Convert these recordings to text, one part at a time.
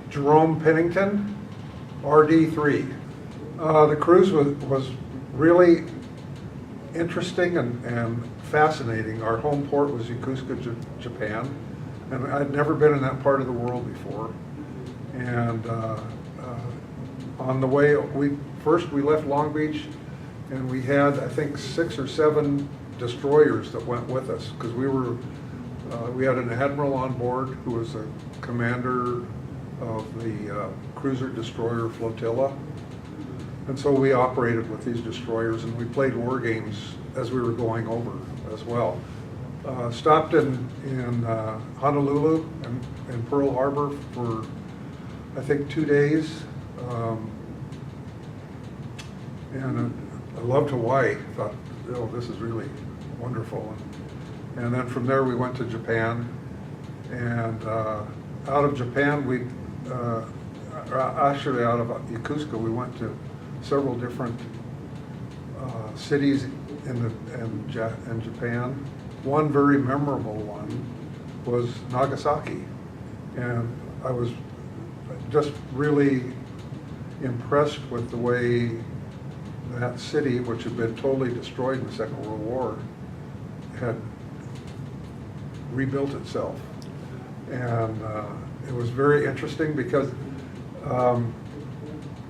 Jerome, Pennington, RD3. The cruise was really interesting and fascinating. Our home port was Yokosuka, Japan, and I'd never been in that part of the world before. And on the way, we left Long Beach, and we had, I think, 6 or 7 destroyers that went with us, because we had an admiral on board who was a commander of the cruiser destroyer flotilla. And so we operated with these destroyers, and we played war games as we were going over as well. Stopped in Honolulu and Pearl Harbor for, I think, 2 days. And I loved Hawaii. Thought, oh, this is really wonderful. And then from there we went to Japan. And out of Japan, actually out of Yokosuka, we went to several different cities in Japan. One very memorable one was Nagasaki, and I was just really impressed with the way that city, which had been totally destroyed in the Second World War, had rebuilt itself. And it was very interesting because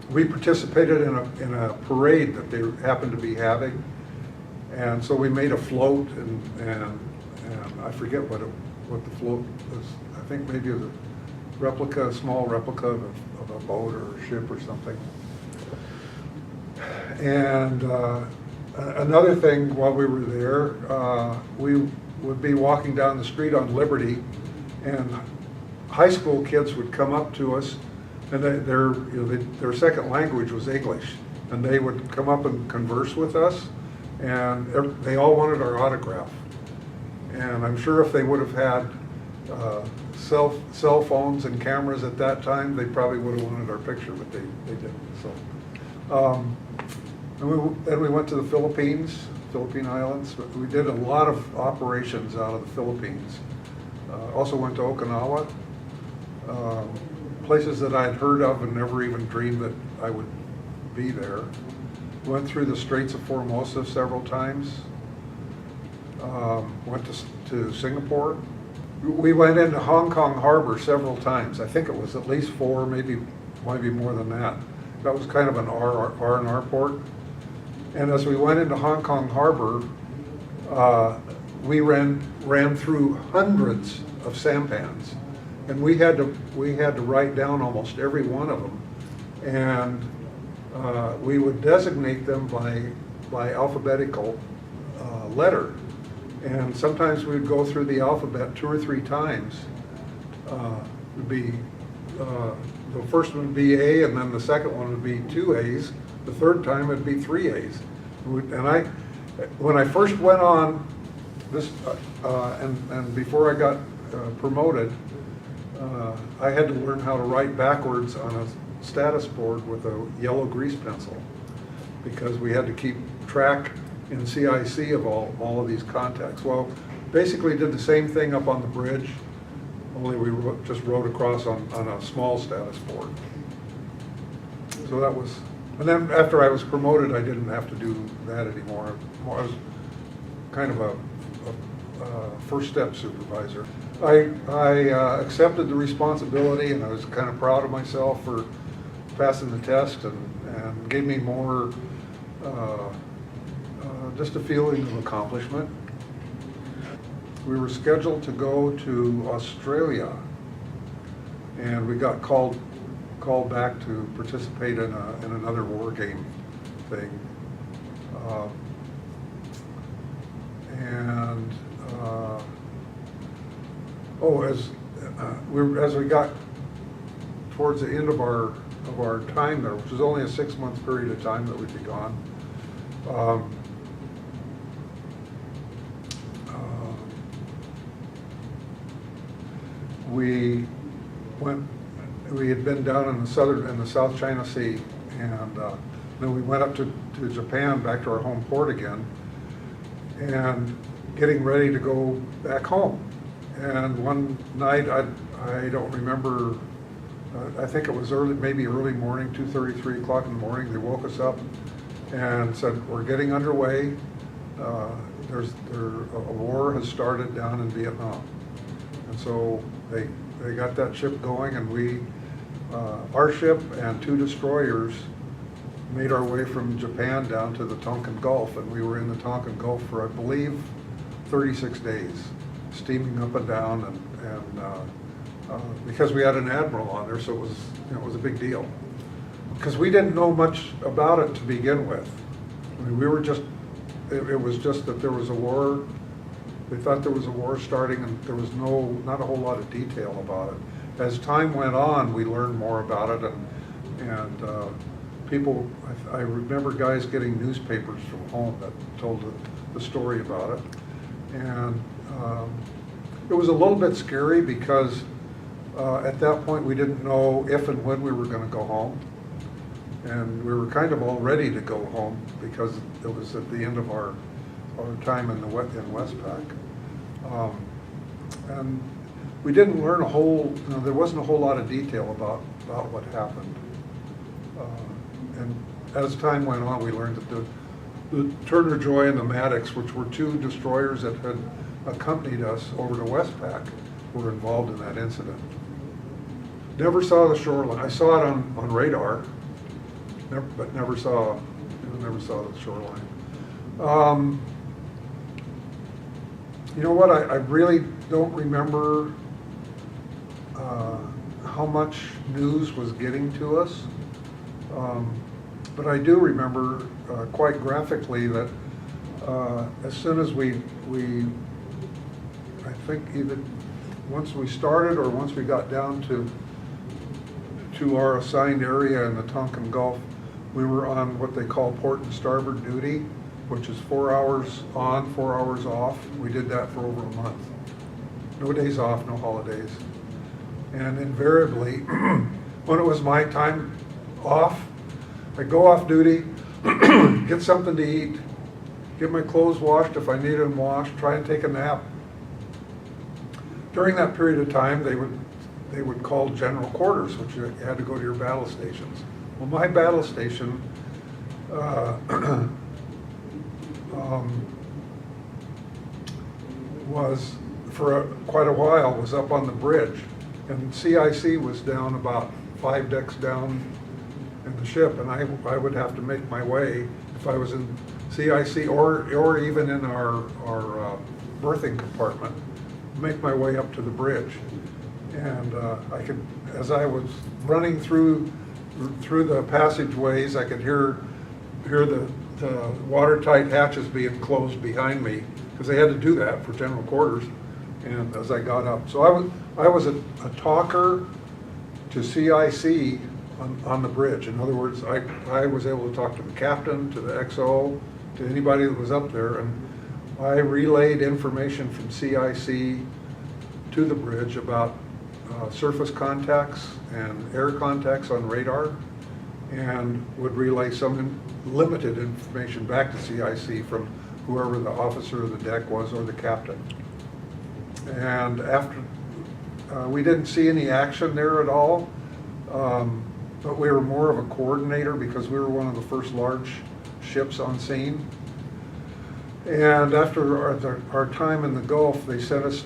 we participated in a parade that they happened to be having, and so we made a float, and I forget what the float was. I think maybe it was a small replica of a boat or a ship or something. And another thing, while we were there, we would be walking down the street on Liberty, and high school kids would come up to us, and their second language was English, and they would come up and converse with us, and they all wanted our autograph. And I'm sure if they would have had cell phones and cameras at that time, they probably would have wanted our picture, but they didn't. So, and we went to the Philippine Islands. We did a lot of operations out of the Philippines. Also went to Okinawa. Places that I'd heard of and never even dreamed that I would be there. Went through the Straits of Formosa several times. Went to Singapore. We went into Hong Kong Harbor several times. I think it was at least 4, maybe more than that. That was kind of an R&R port. And as we went into Hong Kong Harbor, we ran through hundreds of sampans. And we had to write down almost every one of them, and we would designate them by alphabetical letter. And sometimes we would go through the alphabet 2 or 3 times. The first one would be A, and then the second one would be 2 A's. The third time it'd be 3 A's. And when I first went on this, and before I got promoted, I had to learn how to write backwards on a status board with a yellow grease pencil, because we had to keep track in CIC of all of these contacts. Well, basically did the same thing up on the bridge, only we just wrote across on a small status board. So that was, and then after I was promoted, I didn't have to do that anymore. I was kind of a first step supervisor. I accepted the responsibility, and I was kind of proud of myself for passing the test, and gave me more just a feeling of accomplishment. We were scheduled to go to Australia, and we got called back to participate in another war game thing. As we got towards the end of our time there, which was only a 6-month period of time that we'd be gone, we had been down in the South China Sea, and then we went up to Japan, back to our home port again, and getting ready to go back home. And one night, I don't remember I think it was early, maybe early morning, 2:30, 3 o'clock in the morning. They woke us up and said, we're getting underway. A war has started down in Vietnam. And so they got that ship going, and our ship and 2 destroyers made our way from Japan down to the Tonkin Gulf, and we were in the Tonkin Gulf for, I believe, 36 days, steaming up and down, and because we had an admiral on there, so it was a big deal. Because we didn't know much about it to begin with. I mean, we were just, it was just that there was a war. They thought there was a war starting, and there was not a whole lot of detail about it. As time went on, we learned more about it, and people, I remember guys getting newspapers from home that told the story about it. And it was a little bit scary because at that point we didn't know if and when we were going to go home. And we were kind of all ready to go home because it was at the end of our time in WestPac. And we didn't learn there wasn't a whole lot of detail about what happened. And as time went on, we learned that the Turner Joy and the Maddox, which were 2 destroyers that had accompanied us over to WestPac, were involved in that incident. Never saw the shoreline. I saw it on radar, but never saw the shoreline. You know what? I really don't remember how much news was getting to us. But I do remember quite graphically that as soon as I think either once we started or once we got down to our assigned area in the Tonkin Gulf, we were on what they call port and starboard duty, which is 4 hours on, 4 hours off. We did that for over a month. No days off, no holidays. And invariably, when it was my time off, I'd go off duty, get something to eat, get my clothes washed if I needed them washed, try and take a nap. During that period of time, they would call general quarters, which you had to go to your battle stations. Well, my battle station was, for quite a while, was up on the bridge, and CIC was down about 5 decks down in the ship, and I would have to make my way, if I was in CIC or even in our berthing compartment, make my way up to the bridge. And I could, as I was running through the passageways, I could hear the watertight hatches being closed behind me, because they had to do that for general quarters. And as I got up, so I was a talker to CIC on the bridge. In other words, I was able to talk to the captain, to the XO, to anybody that was up there, and I relayed information from CIC to the bridge about surface contacts and air contacts on radar, and would relay some limited information back to CIC from whoever the officer of the deck was or the captain. And after, we didn't see any action there at all, but we were more of a coordinator because we were one of the first large ships on scene. And after our time in the Gulf, they sent us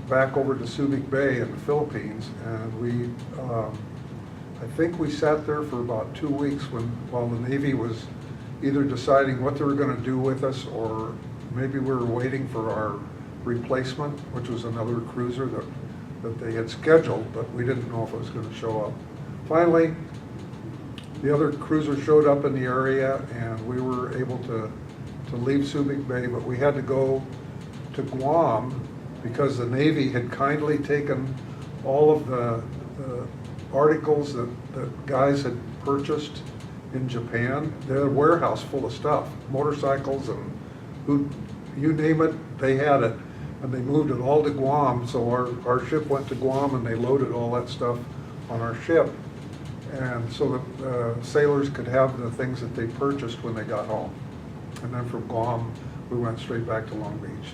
back over to Subic Bay in the Philippines, and I think we sat there for about 2 weeks while the Navy was either deciding what they were going to do with us, or maybe we were waiting for our replacement, which was another cruiser that they had scheduled, but we didn't know if it was going to show up. Finally, the other cruiser showed up in the area, and we were able to leave Subic Bay, but we had to go to Guam because the Navy had kindly taken all of the articles that guys had purchased in Japan. They had a warehouse full of stuff, motorcycles and you name it, they had it. And they moved it all to Guam, so our ship went to Guam, and they loaded all that stuff on our ship. And so that sailors could have the things that they purchased when they got home. And then from Guam, we went straight back to Long Beach.